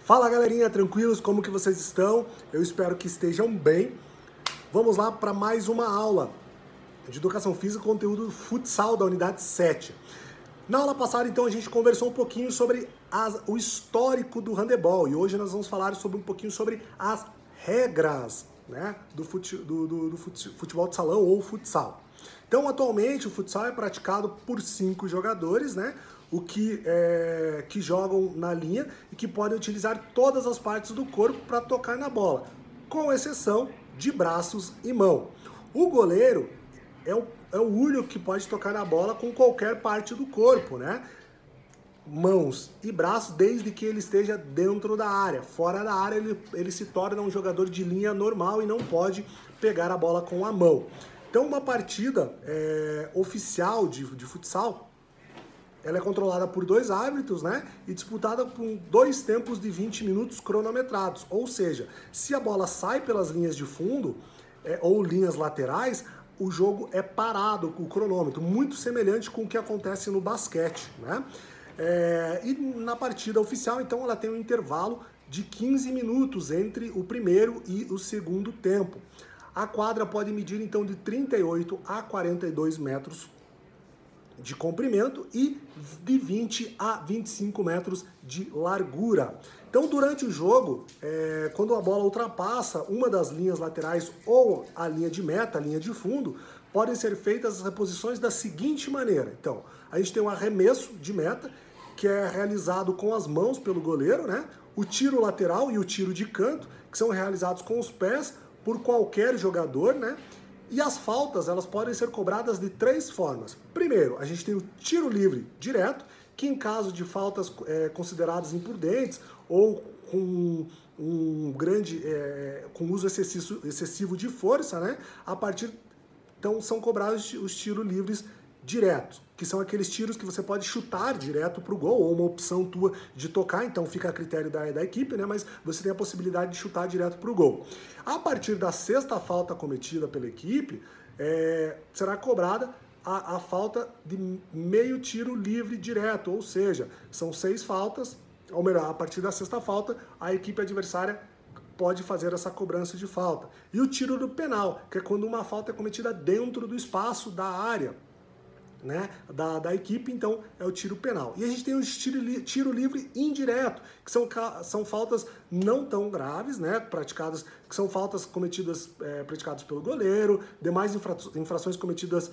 Fala galerinha, tranquilos? Como que vocês estão? Eu espero que estejam bem. Vamos lá para mais uma aula de Educação Física, conteúdo futsal da unidade 7. Na aula passada, então, a gente conversou um pouquinho sobre o histórico do handebol e hoje nós vamos falar sobre um pouquinho sobre as regras, né, do futebol de salão ou futsal. Então, atualmente, o futsal é praticado por 5 jogadores, né, que jogam na linha e que podem utilizar todas as partes do corpo para tocar na bola, com exceção de braços e mão. O goleiro é o único que pode tocar na bola com qualquer parte do corpo, né? Mãos e braços, desde que ele esteja dentro da área. Fora da área, ele se torna um jogador de linha normal e não pode pegar a bola com a mão. Então, uma partida oficial de futsal, ela é controlada por 2 árbitros, né? E disputada com 2 tempos de 20 minutos cronometrados. Ou seja, se a bola sai pelas linhas de fundo ou linhas laterais, o jogo é parado com o cronômetro, muito semelhante com o que acontece no basquete, né? E na partida oficial, então, ela tem um intervalo de 15 minutos entre o primeiro e o segundo tempo. A quadra pode medir, então, de 38 a 42 metros de comprimento e de 20 a 25 metros de largura. Então, durante o jogo, quando a bola ultrapassa uma das linhas laterais ou a linha de meta, a linha de fundo, podem ser feitas as reposições da seguinte maneira. Então, a gente tem um arremesso de meta, que é realizado com as mãos pelo goleiro, né? O tiro lateral e o tiro de canto, que são realizados com os pés por qualquer jogador, né? E as faltas, elas podem ser cobradas de 3 formas. Primeiro, a gente tem o tiro livre direto, que em caso de faltas consideradas imprudentes ou com com uso excessivo de força, né? Então são cobrados os tiros livres diretos, que são aqueles tiros que você pode chutar direto para o gol, ou uma opção tua de tocar, então fica a critério da equipe, né? Mas você tem a possibilidade de chutar direto para o gol. A partir da 6ª falta cometida pela equipe, será cobrada a falta de meio tiro livre direto, ou seja, são 6 faltas, ou melhor, a partir da 6ª falta, a equipe adversária pode fazer essa cobrança de falta. E o tiro do penal, que é quando uma falta é cometida dentro do espaço da área, né, da equipe, então é o tiro penal. E a gente tem o tiro livre indireto, que são faltas não tão graves, né, que são faltas praticadas pelo goleiro, demais infrações cometidas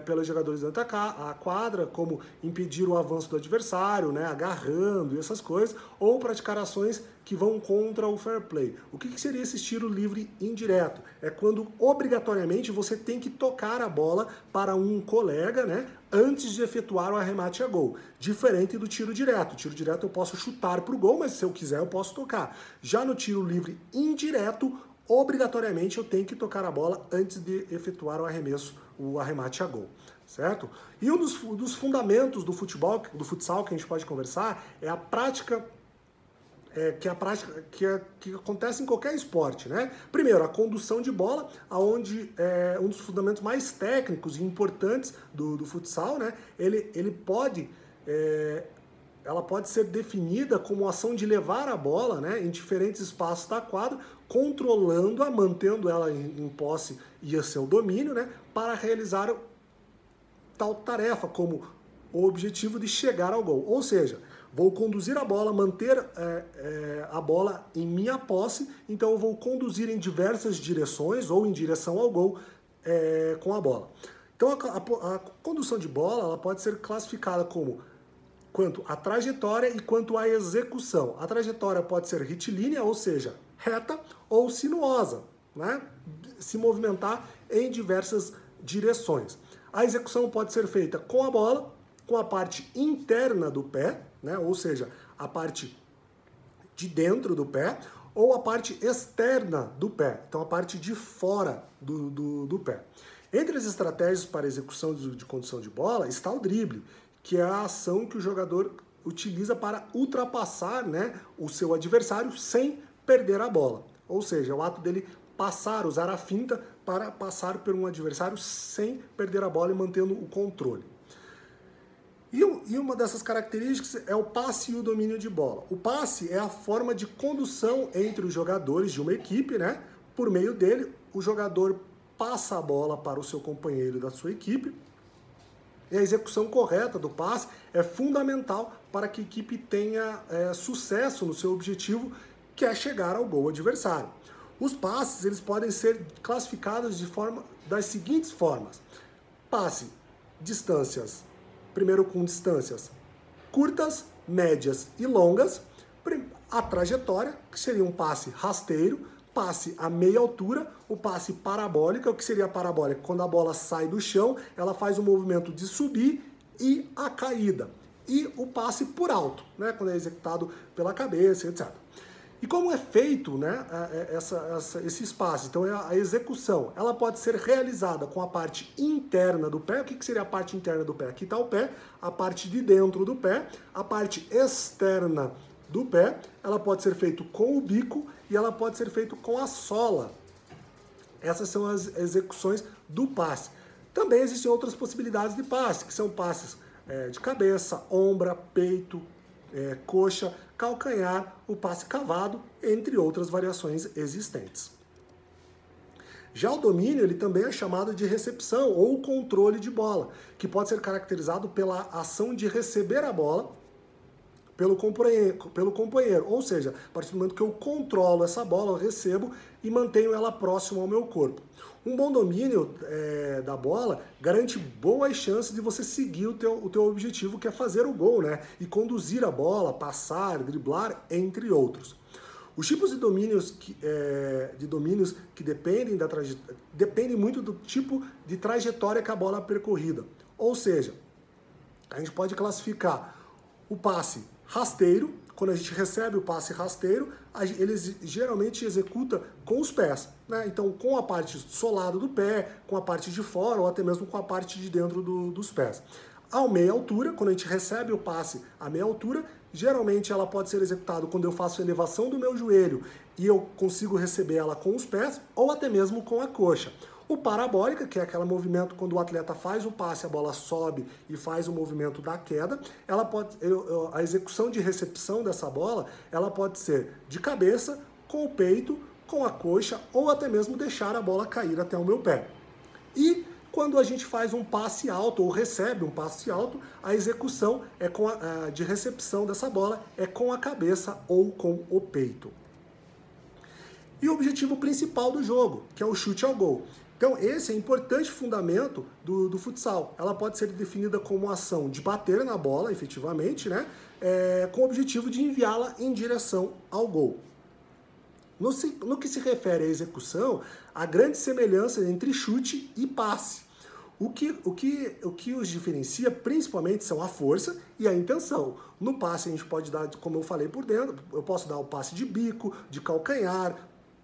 pelos jogadores dentro da quadra, como impedir o avanço do adversário, né, agarrando e essas coisas, ou praticar ações que vão contra o fair play. O que seria esse tiro livre indireto? É quando obrigatoriamente você tem que tocar a bola para um colega, né, antes de efetuar o arremate a gol. Diferente do tiro direto. O tiro direto eu posso chutar para o gol, mas se eu quiser eu posso tocar. Já no tiro livre indireto, obrigatoriamente eu tenho que tocar a bola antes de efetuar o arremate a gol, certo? E um dos fundamentos do futsal que a gente pode conversar é a prática que acontece em qualquer esporte, né? Primeiro, a condução de bola, aonde um dos fundamentos mais técnicos e importantes do futsal, né? Ela pode ser definida como ação de levar a bola, né, em diferentes espaços da quadra, controlando-a, mantendo ela em posse e a seu domínio, né, para realizar tal tarefa, como o objetivo de chegar ao gol. Ou seja, vou conduzir a bola, manter a bola em minha posse, então eu vou conduzir em diversas direções ou em direção ao gol com a bola. Então a condução de bola ela pode ser classificada quanto a trajetória e quanto a execução. A trajetória pode ser retilínea, ou seja, reta, ou sinuosa, né? Se movimentar em diversas direções. A execução pode ser feita com a bola, com a parte interna do pé, né? Ou seja, a parte de dentro do pé, ou a parte externa do pé, então a parte de fora do pé. Entre as estratégias para execução de condução de bola está o drible, que é a ação que o jogador utiliza para ultrapassar, né, o seu adversário sem perder a bola. Ou seja, o ato dele usar a finta para passar por um adversário sem perder a bola e mantendo o controle. E uma dessas características é o passe e o domínio de bola. O passe é a forma de condução entre os jogadores de uma equipe, né? Por meio dele, o jogador passa a bola para o seu companheiro da sua equipe. E a execução correta do passe é fundamental para que a equipe tenha sucesso no seu objetivo, que é chegar ao gol adversário. Os passes eles podem ser classificados das seguintes formas. Passe, distâncias. Primeiro com distâncias curtas, médias e longas. A trajetória, que seria um passe rasteiro, passe a meia altura, o passe parabólica, o que seria a parabólica? Quando a bola sai do chão, ela faz o movimento de subir e a caída. E o passe por alto, né? Quando é executado pela cabeça, etc. E como é feito, né, esse passe? Então a execução, ela pode ser realizada com a parte interna do pé. O que seria a parte interna do pé? Aqui está o pé, a parte de dentro do pé, a parte externa do pé, ela pode ser feita com o bico e ela pode ser feita com a sola. Essas são as execuções do passe. Também existem outras possibilidades de passe, que são passes de cabeça, ombro, peito, coxa, calcanhar, o passe cavado, entre outras variações existentes. Já o domínio, ele também é chamado de recepção ou controle de bola, que pode ser caracterizado pela ação de receber a bola pelo companheiro, ou seja, a partir do momento que eu controlo essa bola, eu recebo e mantenho ela próxima ao meu corpo. Um bom domínio da bola garante boas chances de você seguir o teu objetivo, que é fazer o gol, né? E conduzir a bola, passar, driblar, entre outros. Os tipos de domínios que dependem muito do tipo de trajetória que a bola é percorrida. Ou seja, a gente pode classificar o passe rasteiro. Quando a gente recebe o passe rasteiro, ele geralmente executa com os pés, né? Então, com a parte solada do pé, com a parte de fora ou até mesmo com a parte de dentro dos pés. Ao meia altura, quando a gente recebe o passe à meia altura, geralmente ela pode ser executada quando eu faço a elevação do meu joelho e eu consigo receber ela com os pés ou até mesmo com a coxa. O parabólica, que é aquele movimento quando o atleta faz o passe, a bola sobe e faz o movimento da queda, a execução de recepção dessa bola, ela pode ser de cabeça, com o peito, com a coxa ou até mesmo deixar a bola cair até o meu pé. E quando a gente faz um passe alto ou recebe um passe alto, a execução de recepção dessa bola é com a cabeça ou com o peito. E o objetivo principal do jogo, que é o chute ao gol. Então, esse é um importante fundamento do futsal. Ela pode ser definida como uma ação de bater na bola, efetivamente, né? Com o objetivo de enviá-la em direção ao gol. No que se refere à execução, há grande semelhança entre chute e passe. O que os diferencia principalmente são a força e a intenção. No passe a gente pode dar, como eu falei por dentro, eu posso dar o passe de bico, de calcanhar,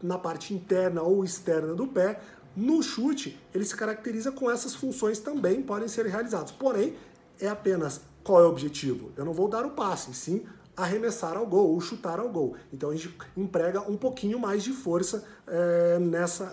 na parte interna ou externa do pé. No chute, ele se caracteriza com essas funções também, podem ser realizados. Porém, é apenas qual é o objetivo? Eu não vou dar o passe, sim arremessar ao gol ou chutar ao gol. Então a gente emprega um pouquinho mais de força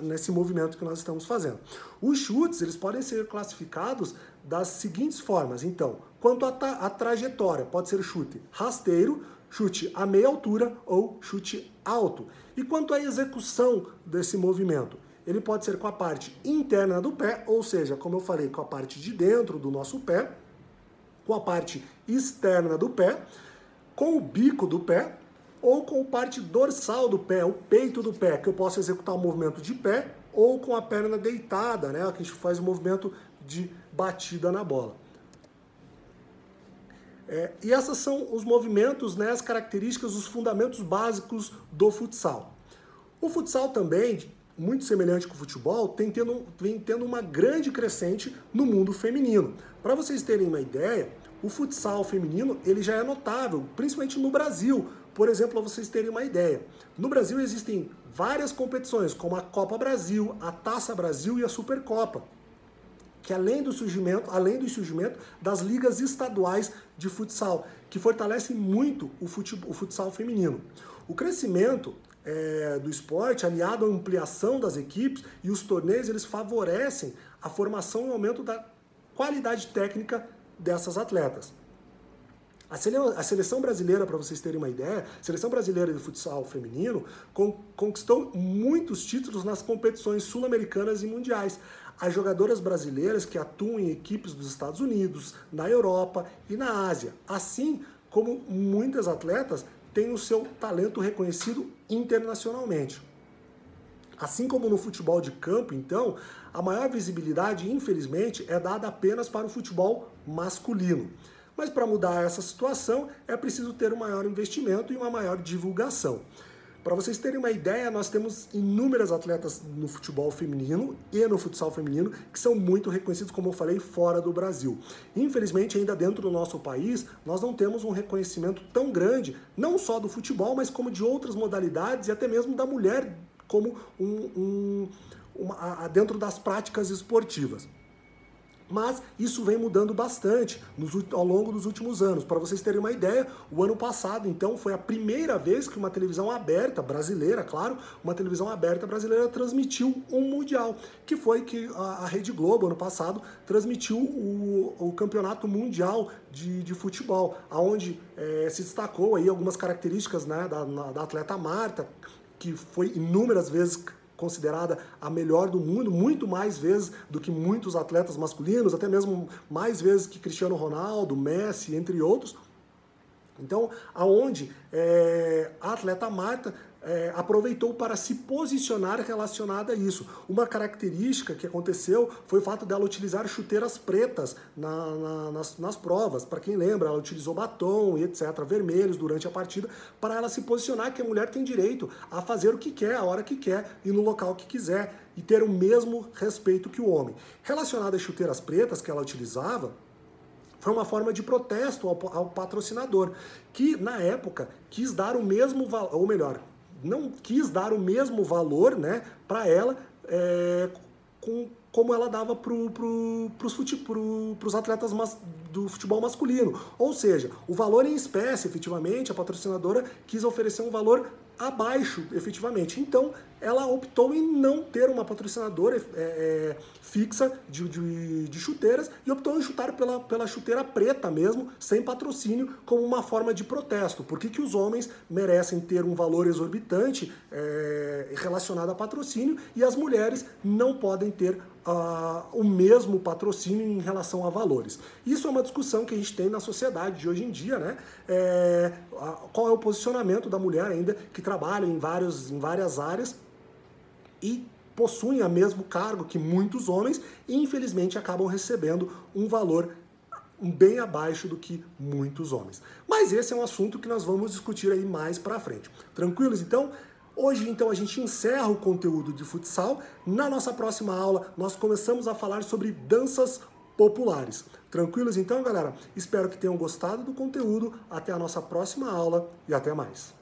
nesse movimento que nós estamos fazendo. Os chutes, eles podem ser classificados das seguintes formas. Então, quanto à trajetória, pode ser chute rasteiro, chute a meia altura ou chute alto. E quanto à execução desse movimento? Ele pode ser com a parte interna do pé, ou seja, como eu falei, com a parte de dentro do nosso pé, com a parte externa do pé, com o bico do pé, ou com a parte dorsal do pé, o peito do pé, que eu posso executar o movimento de pé, ou com a perna deitada, né, que a gente faz o movimento de batida na bola. E esses são os movimentos, né, as características, os fundamentos básicos do futsal. O futsal também, muito semelhante com o futebol, vem tendo uma grande crescente no mundo feminino. Para vocês terem uma ideia, o futsal feminino ele já é notável, principalmente no Brasil. Por exemplo, para vocês terem uma ideia, no Brasil existem várias competições, como a Copa Brasil, a Taça Brasil e a Supercopa, que além do surgimento das ligas estaduais de futsal, que fortalecem muito o futsal feminino. O crescimento do esporte, aliado à ampliação das equipes e os torneios, eles favorecem a formação e o aumento da qualidade técnica dessas atletas. A seleção brasileira, para vocês terem uma ideia, a seleção brasileira de futsal feminino conquistou muitos títulos nas competições sul-americanas e mundiais. As jogadoras brasileiras que atuam em equipes dos Estados Unidos, na Europa e na Ásia, assim como muitas atletas têm o seu talento reconhecido internacionalmente. Assim como no futebol de campo, então, a maior visibilidade, infelizmente, é dada apenas para o futebol masculino. Mas para mudar essa situação é preciso ter um maior investimento e uma maior divulgação. Para vocês terem uma ideia, nós temos inúmeras atletas no futebol feminino e no futsal feminino que são muito reconhecidos, como eu falei, fora do Brasil. Infelizmente, ainda dentro do nosso país, nós não temos um reconhecimento tão grande, não só do futebol, mas como de outras modalidades e até mesmo da mulher como dentro das práticas esportivas. Mas isso vem mudando bastante ao longo dos últimos anos. Para vocês terem uma ideia, o ano passado, então, foi a primeira vez que uma televisão aberta, brasileira, claro, uma televisão aberta brasileira transmitiu um mundial, que foi que a Rede Globo, ano passado, transmitiu o Campeonato Mundial de Futebol, onde se destacou aí algumas características, né, da atleta Marta, que foi inúmeras vezes considerada a melhor do mundo, muito mais vezes do que muitos atletas masculinos, até mesmo mais vezes que Cristiano Ronaldo, Messi, entre outros. Então, aonde a atleta Marta aproveitou para se posicionar relacionada a isso. Uma característica que aconteceu foi o fato dela utilizar chuteiras pretas nas provas. Para quem lembra, ela utilizou batom e etc., vermelhos durante a partida, para ela se posicionar que a mulher tem direito a fazer o que quer, a hora que quer e no local que quiser, e ter o mesmo respeito que o homem. Relacionado às chuteiras pretas que ela utilizava, foi uma forma de protesto ao patrocinador, que na época quis dar o mesmo valor, ou melhor, não quis dar o mesmo valor, né, para ela, como ela dava para os atletas do futebol masculino. Ou seja, o valor em espécie, efetivamente, a patrocinadora quis oferecer um valor abaixo, efetivamente. Então, ela optou em não ter uma patrocinadora fixa de chuteiras e optou em chutar pela chuteira preta mesmo, sem patrocínio, como uma forma de protesto. Por que os homens merecem ter um valor exorbitante relacionado a patrocínio e as mulheres não podem ter o mesmo patrocínio em relação a valores? Isso é uma discussão que a gente tem na sociedade de hoje em dia, né? Qual é o posicionamento da mulher ainda que trabalha em várias áreas e possuem o mesmo cargo que muitos homens e infelizmente acabam recebendo um valor bem abaixo do que muitos homens. Mas esse é um assunto que nós vamos discutir aí mais pra frente. Tranquilos, então? Hoje, então, a gente encerra o conteúdo de futsal. Na nossa próxima aula, nós começamos a falar sobre danças populares. Tranquilos, então, galera? Espero que tenham gostado do conteúdo. Até a nossa próxima aula e até mais.